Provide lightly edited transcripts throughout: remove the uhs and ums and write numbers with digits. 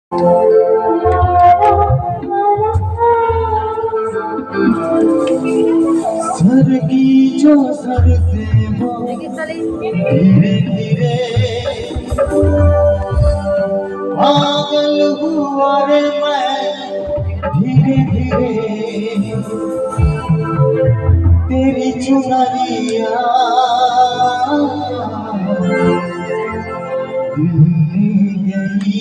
Sir की जो sir से वो धीरे धीरे पागल हुआ रे मैं धीरे धीरे तेरी चुनरिया दिल ले गई।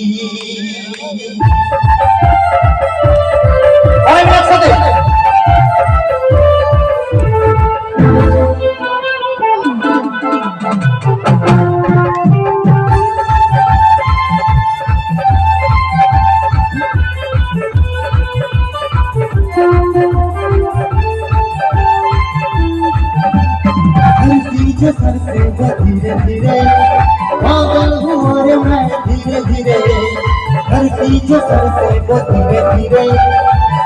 सर से धीरे धीरे पागल हुआ रे मैं धीरे धीरे धरती जो सर से धीरे धीरे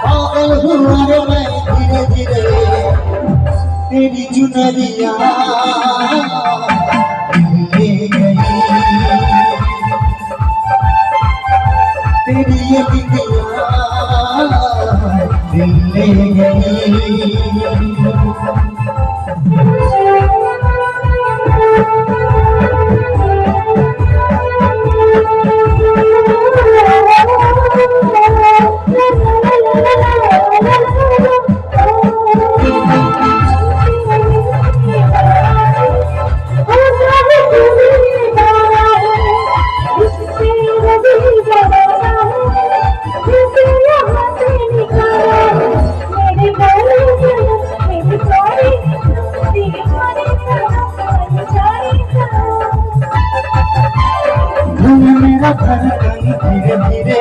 पागल हुआ रे मैं धीरे धीरे तेरी चुनरिया ले गई तेरी ये बिटिया दिल ले गई। मेरा धड़कन धीरे धीरे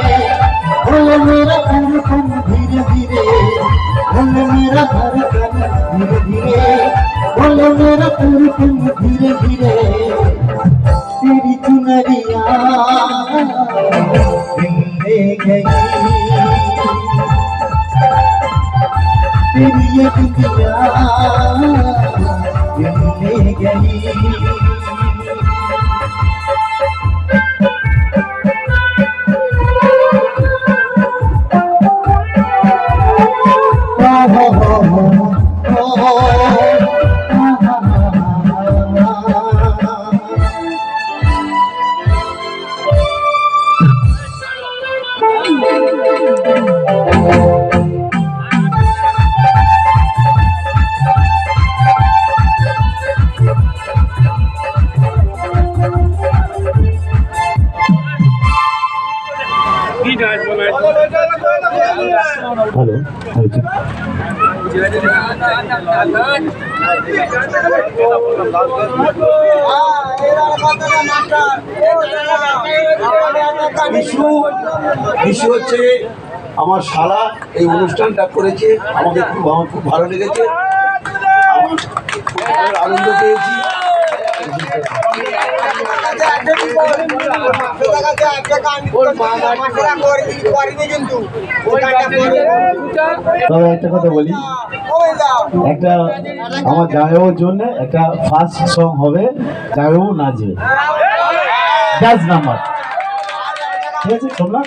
बोले मेरा धड़कन धीरे धीरे बोले मेरा धड़कन धीरे धीरे बोले मेरा धड़कन धीरे धीरे तेरी चुनरिया दिल ले गई तेरी ये बिटिया दिल ले गई। हेलो বিশু হচ্ছে আমার শালা এই অনুষ্ঠানটা করেছে আমাকে খুব ভালো লেগেছে আনন্দ পেয়েছি। তবে একটা কথা বলি, একটা আমার জামাইবাবুর জন্য একটা ফার্স্ট সং হবে, জামাইবাবু নাচবে 10 নাম্বার, ঠিক আছে? শুনলাম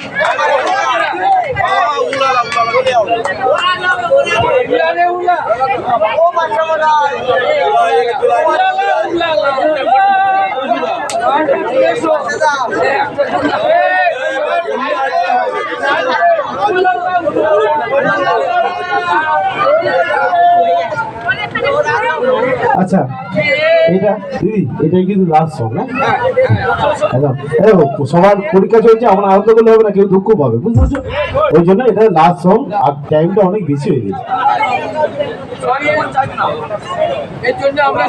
আচ্ছা, এটা দিদি এটাই কিন্তু লাস্ট সং না? সবার পরীক্ষা চলছে, আমরা আনন্দ করলে হবে না, কেউ দুঃখ পাবে, বুঝতে পারছো? ওই জন্য এটা লাস্ট সং, আর টাইমটা অনেক বেশি হয়ে গেছে। এর জন্য আমরা